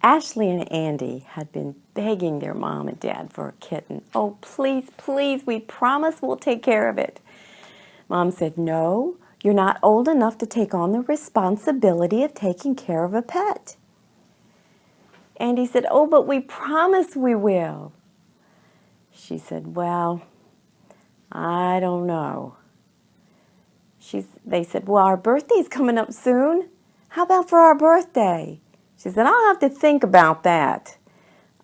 Ashley and Andy had been begging their mom and dad for a kitten. Oh, please, please, we promise we'll take care of it. Mom said, no, you're not old enough to take on the responsibility of taking care of a pet. Andy said, oh, but we promise we will. She said, well, I don't know. They said, well, our birthday's coming up soon. How about for our birthday? She said, I'll have to think about that.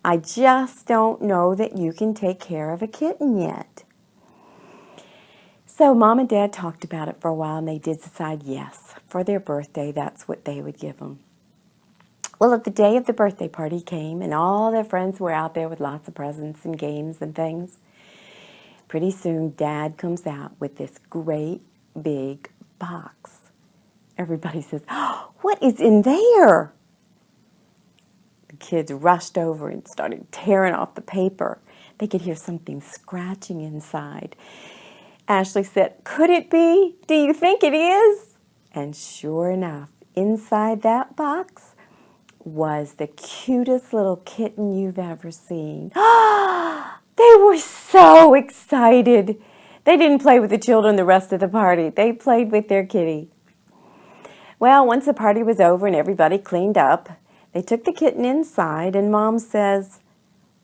I just don't know that you can take care of a kitten yet. So Mom and Dad talked about it for a while, and they did decide, yes, for their birthday, that's what they would give them. Well, the day of the birthday party came, and all their friends were out there with lots of presents and games and things. Pretty soon, Dad comes out with this great big box. Everybody says, oh, what is in there? The kids rushed over and started tearing off the paper. They could hear something scratching inside. Ashley said, could it be? Do you think it is? And sure enough, inside that box was the cutest little kitten you've ever seen. They were so excited. They didn't play with the children the rest of the party. They played with their kitty. Well, once the party was over and everybody cleaned up, they took the kitten inside, and Mom says,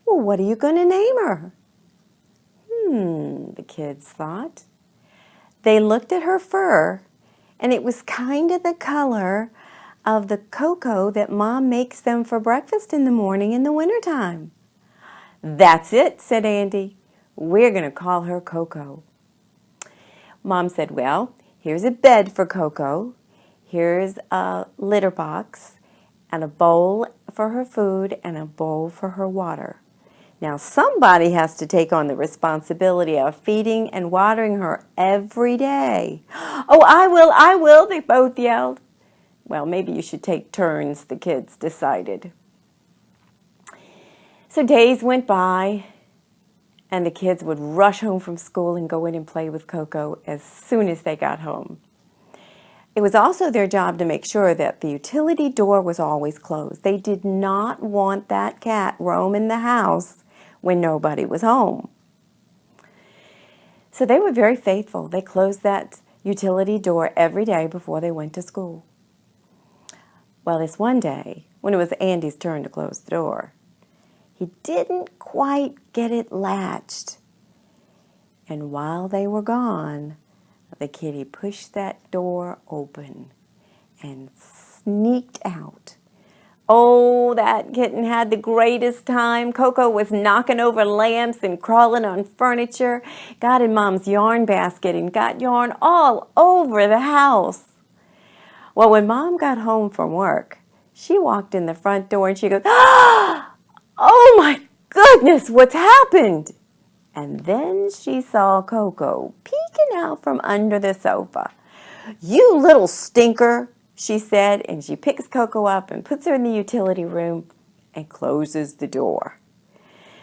well, what are you going to name her? The kids thought. They looked at her fur, and it was kind of the color of the cocoa that Mom makes them for breakfast in the morning in the wintertime. That's it, said Andy. We're going to call her Coco. Mom said, well, here's a bed for Coco. Here's a litter box and a bowl for her food and a bowl for her water. Now somebody has to take on the responsibility of feeding and watering her every day. Oh, I will, they both yelled. Well, maybe you should take turns, the kids decided. So days went by, and the kids would rush home from school and go in and play with Coco as soon as they got home. It was also their job to make sure that the utility door was always closed. They did not want that cat roaming the house when nobody was home. So they were very faithful. They closed that utility door every day before they went to school. Well, this one day, when it was Andy's turn to close the door, he didn't quite get it latched. And while they were gone, the kitty pushed that door open and sneaked out. Oh, that kitten had the greatest time. Coco was knocking over lamps and crawling on furniture, got in Mom's yarn basket and got yarn all over the house. Well, when Mom got home from work, she walked in the front door and she goes, oh my goodness, what's happened? And then she saw Coco peeking out from under the sofa. You little stinker, she said, and she picks Coco up and puts her in the utility room and closes the door.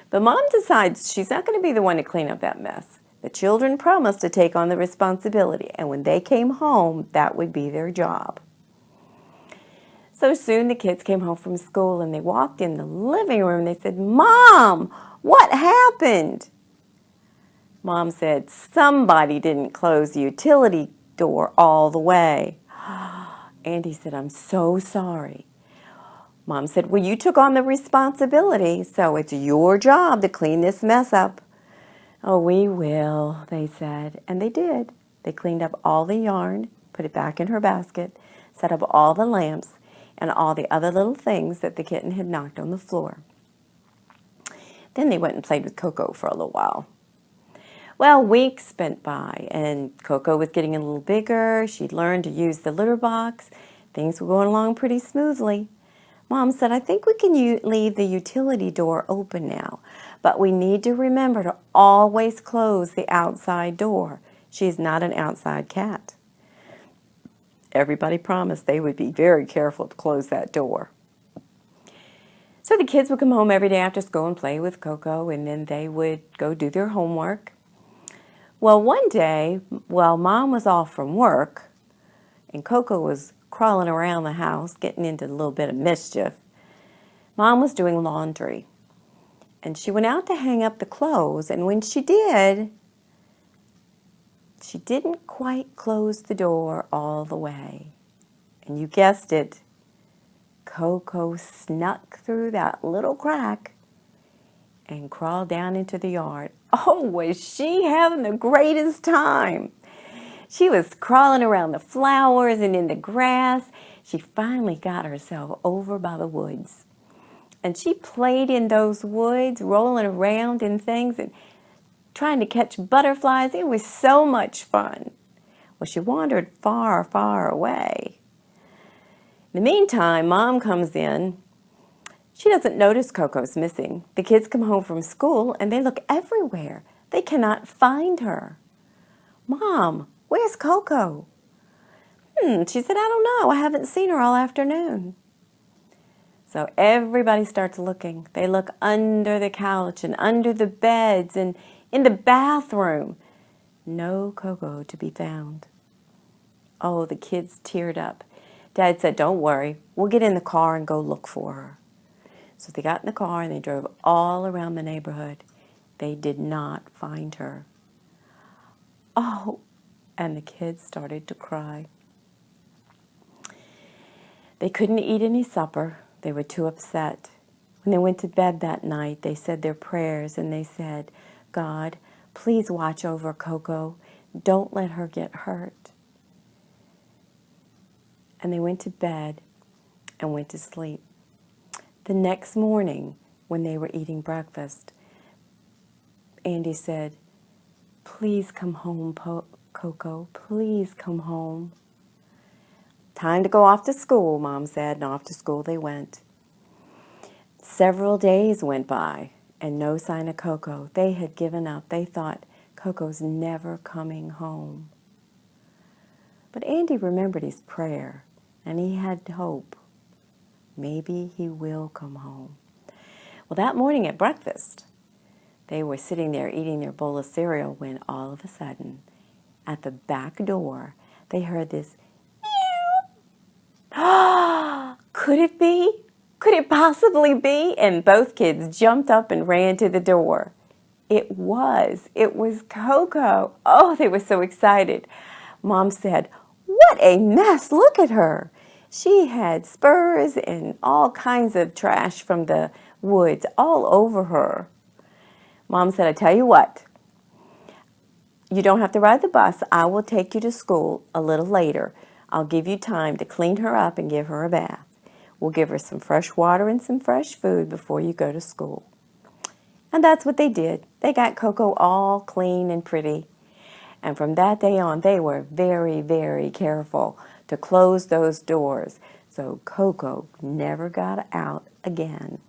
But Mom decides she's not going to be the one to clean up that mess. The children promised to take on the responsibility, and when they came home, that would be their job. So soon the kids came home from school and they walked in the living room and they said, Mom, what happened? Mom said, somebody didn't close the utility door all the way. Andy said, I'm so sorry. Mom said, well, you took on the responsibility, so it's your job to clean this mess up. Oh, we will, they said, and they did. They cleaned up all the yarn, put it back in her basket, set up all the lamps, and all the other little things that the kitten had knocked on the floor. Then they went and played with Coco for a little while. Well, weeks spent by, and Coco was getting a little bigger. She'd learned to use the litter box. Things were going along pretty smoothly. Mom said, I think we can leave the utility door open now, but we need to remember to always close the outside door. She's not an outside cat. Everybody promised they would be very careful to close that door. So the kids would come home every day after school and play with Coco, and then they would go do their homework. Well, one day, while Mom was off from work, and Coco was crawling around the house, getting into a little bit of mischief, Mom was doing laundry, and she went out to hang up the clothes, and when she did, she didn't quite close the door all the way. And you guessed it, Coco snuck through that little crack and crawled down into the yard. Oh, was she having the greatest time! She was crawling around the flowers and in the grass. She finally got herself over by the woods. And she played in those woods, rolling around in things and trying to catch butterflies. It was so much fun. Well, she wandered far, far away. In the meantime, Mom comes in. She doesn't notice Coco's missing. The kids come home from school and they look everywhere. They cannot find her. Mom, where's Coco? She said, I don't know. I haven't seen her all afternoon. So everybody starts looking. They look under the couch and under the beds and in the bathroom. No Coco to be found. Oh, the kids teared up. Dad said, don't worry. We'll get in the car and go look for her. So they got in the car and they drove all around the neighborhood. They did not find her. Oh, and the kids started to cry. They couldn't eat any supper. They were too upset. When they went to bed that night, they said their prayers and they said, God, please watch over Coco. Don't let her get hurt. And they went to bed and went to sleep. The next morning, when they were eating breakfast, Andy said, please come home, Coco. Please come home. Time to go off to school, Mom said, and off to school they went. Several days went by, and no sign of Coco. They had given up. They thought, Coco's never coming home. But Andy remembered his prayer, and he had hope. Maybe he will come home. Well, that morning at breakfast, they were sitting there eating their bowl of cereal when all of a sudden, at the back door, they heard this could it be? Could it possibly be? And both kids jumped up and ran to the door. It was Coco. Oh, they were so excited. Mom said, what a mess, look at her. She had spurs and all kinds of trash from the woods all over her. Mom said, I tell you what, you don't have to ride the bus. I will take you to school a little later. I'll give you time to clean her up and give her a bath. We'll give her some fresh water and some fresh food before you go to school. And that's what they did. They got Coco all clean and pretty. And from that day on, they were very, very careful to close those doors so Coco never got out again.